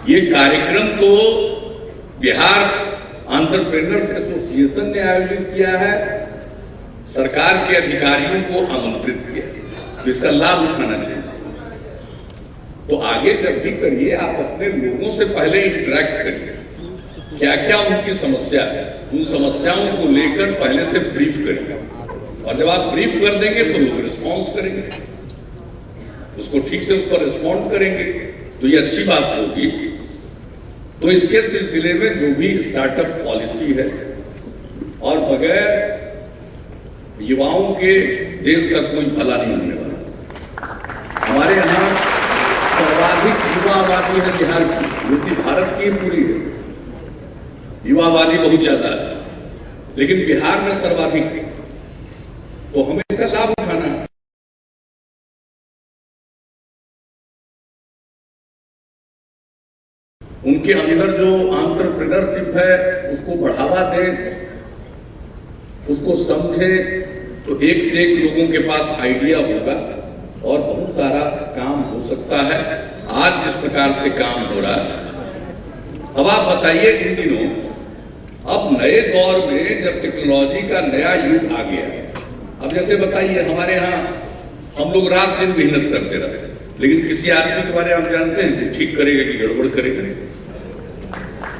ये कार्यक्रम तो बिहार एंटरप्रेन्योर्स एसोसिएशन ने आयोजित किया है, सरकार के अधिकारियों को आमंत्रित किया, तो इसका लाभ उठाना चाहिए। तो आगे जब भी करिए आप अपने लोगों से पहले इंटरेक्ट करिए, क्या क्या उनकी समस्या है, उन समस्याओं को लेकर पहले से ब्रीफ करिए, और जब आप ब्रीफ कर देंगे तो लोग रिस्पॉन्स करेंगे, उसको ठीक से उस पर रिस्पॉन्ड करेंगे, तो ये अच्छी बात होगी। तो इसके सिलसिले में जो भी स्टार्टअप पॉलिसी है, और बगैर युवाओं के देश का कोई भला नहीं होने वाला। हमारे यहाँ सर्वाधिक युवा आबादी है बिहार की, जो कि भारत की पूरी है, युवा आबादी बहुत ज्यादा है, लेकिन बिहार में सर्वाधिक है, तो हमें इसका लाभ उठाना है। उनके अंदर जो एंटरप्रेन्योरशिप है उसको बढ़ावा दें, उसको समझें, तो एक से एक लोगों के पास आइडिया होगा और बहुत सारा काम हो सकता है। आज जिस प्रकार से काम हो रहा है, अब आप बताइए इन दिनों, अब नए दौर में जब टेक्नोलॉजी का नया युग आ गया, अब जैसे बताइए हमारे यहाँ हम लोग रात दिन मेहनत करते रहते हैं, लेकिन किसी आदमी के बारे में हम जानते हैं कि ठीक करेगा कि गड़बड़ करेगा,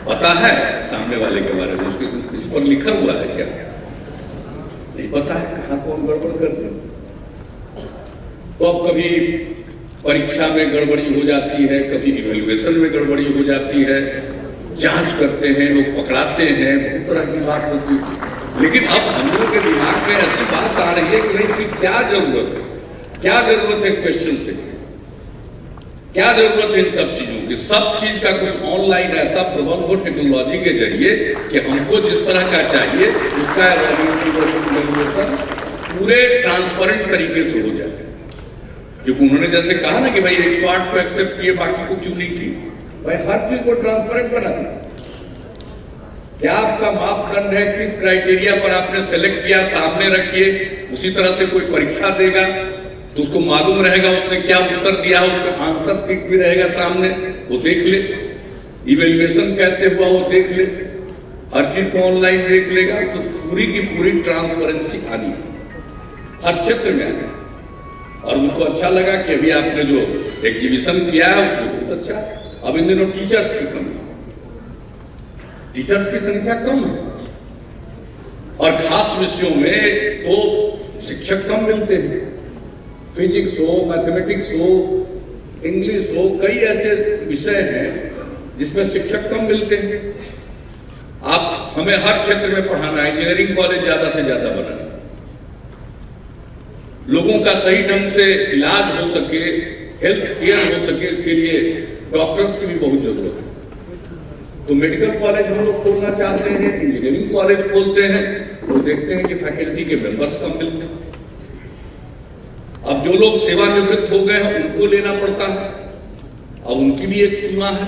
पता है सामने वाले के बारे में, उसके इस पर लिखा हुआ है क्या, नहीं पता है कहां कौन गड़बड़ करते हैं। तो अब कभी परीक्षा में गड़बड़ी हो जाती है, कभी इवैल्यूएशन में गड़बड़ी हो जाती है, जांच करते हैं लोग, पकड़ाते हैं, बहुत तरह की बात होती है। लेकिन अब हम लोगों के दिमाग में ऐसी बात आ रही है कि भाई इसकी क्या जरूरत है, क्या जरूरत है क्वेश्चन से, क्या जरूरत है इन सब चीजों की। सब चीज का कुछ ऑनलाइन ऐसा प्रबंध हो टेक्नोलॉजी के जरिए कि हमको जिस तरह का चाहिए उसका इवैल्यूएशन पूरे ट्रांसपेरेंट तरीके से हो जाए। क्योंकि उन्होंने जैसे कहा ना कि भाई 108 को एक्सेप्ट किए, बाकी को क्यों नहीं की, भाई हर चीज को ट्रांसपेरेंट बना दिया। क्या आपका मापदंड है, किस क्राइटेरिया पर आपने सेलेक्ट किया, सामने रखिए, उसी तरह से कोई परीक्षा देगा तो उसको मालूम रहेगा उसने क्या उत्तर दिया, उसका आंसर शीट भी रहेगा सामने, वो देख ले, इवैल्यूएशन कैसे हुआ वो देख ले, हर चीज को ऑनलाइन देख लेगा, तो पूरी की पूरी ट्रांसपेरेंसी आनी है हर क्षेत्र में आनी। और मुझको अच्छा लगा कि अभी आपने जो एग्जीबिशन किया है उसको बहुत अच्छा है। अब इन दिनों टीचर्स की कमी, टीचर्स की संख्या कम है, और खास विषयों में तो शिक्षक कम मिलते हैं, फिजिक्स हो, मैथमेटिक्स हो, इंग्लिश हो, कई ऐसे विषय हैं जिसमें शिक्षक कम मिलते हैं। आप हमें हर क्षेत्र में पढ़ाना है, इंजीनियरिंग कॉलेज ज्यादा से ज्यादा बनाना, लोगों का सही ढंग से इलाज हो सके, हेल्थ केयर हो सके, इसके लिए डॉक्टर्स की भी बहुत जरूरत है। तो मेडिकल कॉलेज हम लोग खोलना चाहते हैं, इंजीनियरिंग कॉलेज खोलते हैं, तो देखते हैं कि फैकल्टी के मेंबर्स कम मिलते हैं। अब जो लोग सेवानिवृत्त हो गए हैं उनको लेना पड़ता है, अब उनकी भी एक सीमा है।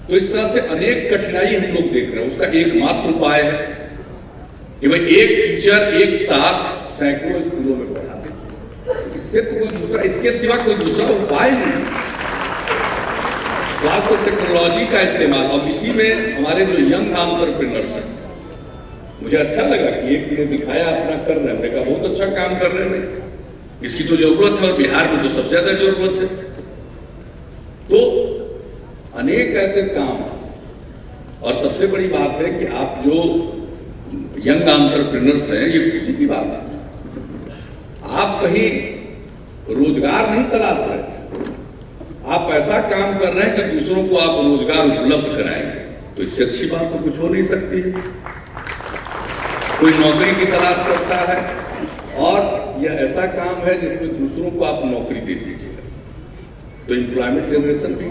तो इस तरह से अनेक कठिनाई हम लोग देख रहे हैं। उसका एकमात्र उपाय है कि भाई एक टीचर एक साथ सैकड़ों स्कूलों में पढ़ाते, तो इससे तो कोई दूसरा, इसके सिवा कोई दूसरा उपाय नहीं। तो आपको टेक्नोलॉजी का इस्तेमाल, अब इसी में हमारे जो यंग एंटरप्रेन्योर्स हैं, मुझे अच्छा लगा कि एक ने दिखाया अपना कर रहे हैं, मैंने कहा बहुत अच्छा काम कर रहे हैं, इसकी तो जरूरत है और बिहार में तो सबसे ज्यादा जरूरत है। तो अनेक ऐसे काम, और सबसे बड़ी बात है कि आप जो यंग एंटरप्रेन्योर्स हैं, ये खुशी की बात है, आप कहीं रोजगार नहीं तलाश रहे, आप ऐसा काम कर रहे हैं कि दूसरों को आप रोजगार उपलब्ध कराएंगे। तो इससे अच्छी बात तो कुछ हो नहीं सकती है। कोई नौकरी की तलाश करता है और यह ऐसा काम है जिसमें दूसरों को आप नौकरी दे दीजिएगा, तो एम्प्लॉयमेंट जनरेशन भी।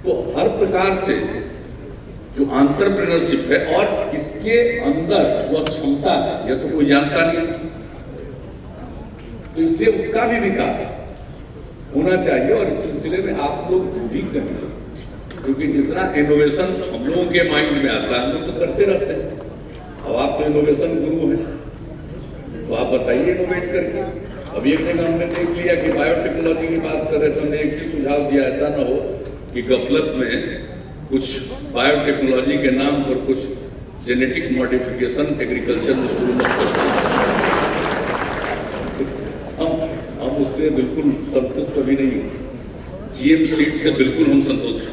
तो हर प्रकार से जो एंटरप्रेन्योरशिप है और इसके अंदर जो क्षमता है, यह तो कोई जानता नहीं, तो इसलिए उसका भी विकास होना चाहिए। और इस सिलसिले में आप लोग जो भी करें, क्योंकि जितना इनोवेशन हम लोगों के माइंड में आता है हम लोग तो करते रहते हैं। अब आप तो इनोवेशन गुरु हैं, तो आप बताइए इनोवेट करके। अब एक दिन हमने देख लिया कि बायोटेक्नोलॉजी की बात कर रहे थे, हमने एक चीज सुझाव दिया, ऐसा ना हो कि गफलत में कुछ बायोटेक्नोलॉजी के नाम पर कुछ जेनेटिक मॉडिफिकेशन एग्रीकल्चर में शुरू मत कर। हम उससे बिल्कुल संतुष्ट कभी नहीं हुए। जीएम सीट से बिल्कुल हम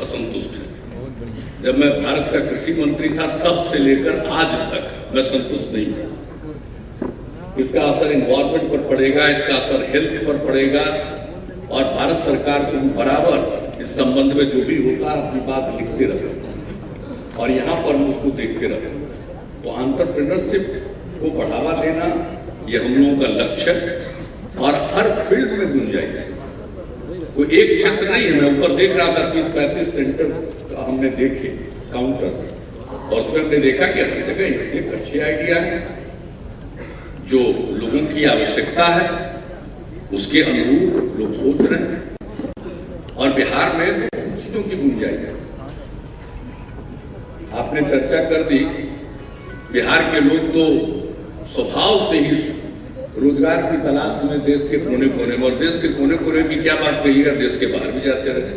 असंतुष्ट हैं। जब मैं भारत का कृषि मंत्री था तब से लेकर आज तक मैं संतुष्ट नहीं हूं। इसका असर एनवायरमेंट पर पड़ेगा, इसका असर हेल्थ पर पड़ेगा, और भारत सरकार को बराबर इस संबंध में जो भी होता है अपनी बात लिखते रहे और यहाँ पर हम उसको देखते रहे। तो एंटरप्रेन्योरशिप को बढ़ावा देना ये हम लोगों का लक्ष्य है, और हर फील्ड में गुंजाइश है। कोई एक क्षेत्र नहीं है। मैं ऊपर देख रहा था 30-35 सेंटर हमने देखे काउंटर्स, और उसमें हमने देखा कि हर जगह एक से एक अच्छे आइडिया है जो लोगों की आवश्यकता है, उसके अनुरूप लोग सोच रहे हैं, और बिहार में बहुत चीजों की गुंजाइश है। आपने चर्चा कर दी, बिहार के लोग तो स्वभाव से ही रोजगार की तलाश में देश के कोने कोने में, और देश के कोने कोने की क्या बात कहिएगा, देश के बाहर भी जाते रहे।